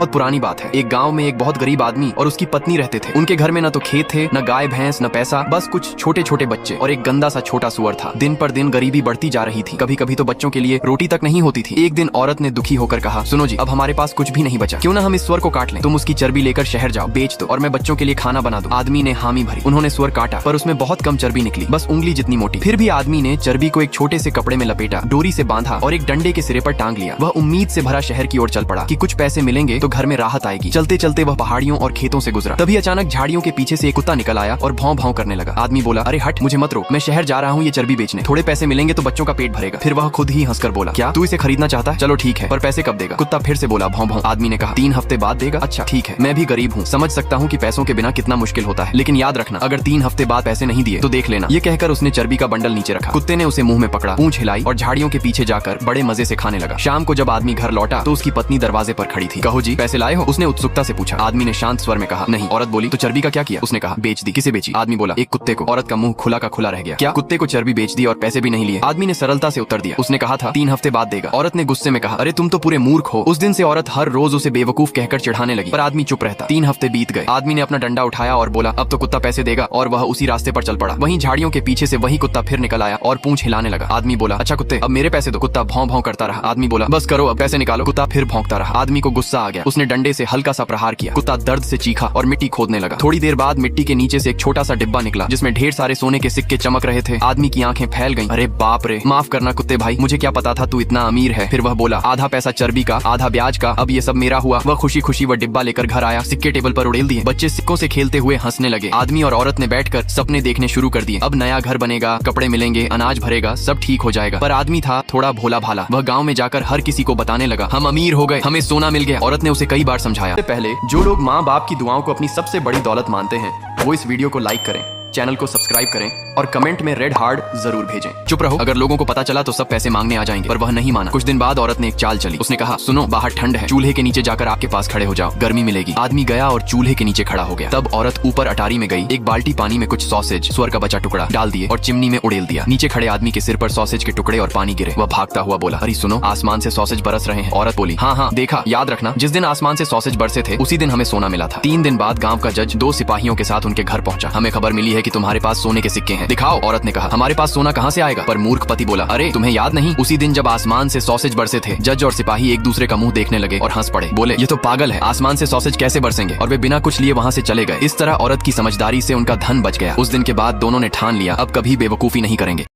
बहुत पुरानी बात है। एक गांव में एक बहुत गरीब आदमी और उसकी पत्नी रहते थे। उनके घर में न तो खेत थे, न गाय भैंस, न पैसा, बस कुछ छोटे छोटे बच्चे और एक गंदा सा छोटा सुअर था। दिन पर दिन गरीबी बढ़ती जा रही थी। कभी कभी तो बच्चों के लिए रोटी तक नहीं होती थी। एक दिन औरत ने दुखी होकर कहा, सुनो जी, अब हमारे पास कुछ भी नहीं बचा, क्यों ना हम इस सुअर को काट लें। तुम उसकी चर्बी लेकर शहर जाओ, बेच दो और मैं बच्चों के लिए खाना बना दूं। आदमी ने हामी भरी। उन्होंने सुअर काटा पर उसमें बहुत कम चर्बी निकली, बस उंगली जितनी मोटी। फिर भी आदमी ने चर्बी को एक छोटे से कपड़े में लपेटा, डोरी से बांधा और एक डंडे के सिरे पर टांग लिया। वह उम्मीद से भरा शहर की ओर चल पड़ा कि कुछ पैसे मिलेंगे तो घर में राहत आएगी। चलते चलते वह पहाड़ियों और खेतों से गुजरा। तभी अचानक झाड़ियों के पीछे से एक कुत्ता निकल आया और भौं भौं करने लगा। आदमी बोला, अरे हट, मुझे मत रोक, मैं शहर जा रहा हूँ ये चर्बी बेचने, थोड़े पैसे मिलेंगे तो बच्चों का पेट भरेगा। फिर वह खुद ही हंसकर बोला, क्या तू इसे खरीदना चाहता है? चलो ठीक है, पर पैसे कब देगा? कुत्ता फिर से बोला, भौं भौं। आदमी ने कहा, 3 हफ्ते बाद देगा। अच्छा ठीक है, मैं भी गरीब हूँ, समझ सकता हूँ कि पैसों के बिना कितना मुश्किल होता है, लेकिन याद रखना, अगर 3 हफ्ते बाद पैसे नहीं दिए तो देख लेना। ये कहकर उसने चर्बी का बंडल नीचे रखा। कुत्ते ने उसे मुंह में पकड़ा, पूंछ हिलाई और झाड़ियों के पीछे जाकर बड़े मजे से खाने लगा। शाम को जब आदमी घर लौटा तो उसकी पत्नी दरवाजे पर खड़ी थी। कहो जी, पैसे लाए हो? उसने उत्सुकता से पूछा। आदमी ने शांत स्वर में कहा, नहीं। औरत बोली, तो चर्बी का क्या किया? उसने कहा, बेच दी। किसे बेची? आदमी बोला, एक कुत्ते को। औरत का मुंह खुला का खुला रह गया। क्या कुत्ते को चर्बी बेच दी और पैसे भी नहीं लिए? आदमी ने सरलता से उत्तर दिया, उसने कहा था 3 हफ्ते बाद देगा। औरत ने गुस्से में कहा, अरे तुम तो पूरे मूर्ख हो। उस दिन से औरत हर रोज उसे बेवकूफ कहकर चिढ़ाने लगी, पर आदमी चुप रहता। 3 हफ्ते बीत गए। आदमी ने अपना डंडा उठाया और बोला, अब तो कुत्ता पैसे देगा, और वह उसी रास्ते पर चल पड़ा। वहीं झाड़ियों के पीछे से वही कुत्ता फिर निकल आया और पूंछ हिलाने लगा। आदमी बोला, अच्छा कुत्ते, अब मेरे पैसे दो। कुत्ता भौं भौं करता रहा। आदमी बोला, बस करो, अब पैसे निकालो। कुत्ता फिर भौंकता रहा। आदमी को गुस्सा आ गया। उसने डंडे से हल्का सा प्रहार किया। कुत्ता दर्द से चीखा और मिट्टी खोदने लगा। थोड़ी देर बाद मिट्टी के नीचे से एक छोटा सा डिब्बा निकला जिसमें ढेर सारे सोने के सिक्के चमक रहे थे। आदमी की आंखें फैल गईं। अरे बाप रे, माफ करना कुत्ते भाई, मुझे क्या पता था तू इतना अमीर है। फिर वह बोला, आधा पैसा चर्बी का, आधा ब्याज का, अब ये सब मेरा हुआ। वह खुशी खुशी वह डिब्बा लेकर घर आया, सिक्के टेबल पर उड़ेल दिए। बच्चे सिक्कों से खेलते हुए हंसने लगे। आदमी और औरत ने बैठकर सपने देखने शुरू कर दिए। अब नया घर बनेगा, कपड़े मिलेंगे, अनाज भरेगा, सब ठीक हो जाएगा। पर आदमी था थोड़ा भोला भाला। वह गाँव में जाकर हर किसी को बताने लगा, हम अमीर हो गए, हमें सोना मिल गया। औरत ने उसे कई बार समझाया। पहले जो लोग माँ बाप की दुआओं को अपनी सबसे बड़ी दौलत मानते हैं वो इस वीडियो को लाइक करें, चैनल को सब्सक्राइब करें और कमेंट में रेड हार्ट जरूर भेजें। चुप रहो, अगर लोगों को पता चला तो सब पैसे मांगने आ जाएंगे। पर वह नहीं माना। कुछ दिन बाद औरत ने एक चाल चली। उसने कहा, सुनो, बाहर ठंड है, चूल्हे के नीचे जाकर आपके पास खड़े हो जाओ, गर्मी मिलेगी। आदमी गया और चूल्हे के नीचे खड़ा हो गया। तब औरत ऊपर अटारी में गई, एक बाल्टी पानी में कुछ सॉसेज, सुअर का बचा टुकड़ा डाल दिए और चिमनी में उड़ेल दिया। नीचे खड़े आदमी के सिर पर सॉसेज के टुकड़े और पानी गिरे। वह भागता हुआ बोला, अरे सुनो, आसमान से सॉसेज बरस रहे हैं। औरत बोली, हाँ हाँ देखा, याद रखना, जिस दिन आसमान से सॉसेज बरसे थे उसी दिन हमें सोना मिला था। 3 दिन बाद गाँव का जज 2 सिपाहियों के साथ उनके घर पहुंचा। हमें खबर मिली है कि तुम्हारे पास सोने के सिक्के हैं, दिखाओ। औरत ने कहा, हमारे पास सोना कहाँ से आएगा? पर मूर्ख पति बोला, अरे तुम्हें याद नहीं, उसी दिन जब आसमान से सॉसेज बरसे थे। जज और सिपाही एक दूसरे का मुंह देखने लगे और हंस पड़े। बोले, ये तो पागल है, आसमान से सॉसेज कैसे बरसेंगे? और वे बिना कुछ लिए वहाँ से चले गए। इस तरह औरत की समझदारी से उनका धन बच गया। उस दिन के बाद दोनों ने ठान लिया, अब कभी बेवकूफी नहीं करेंगे।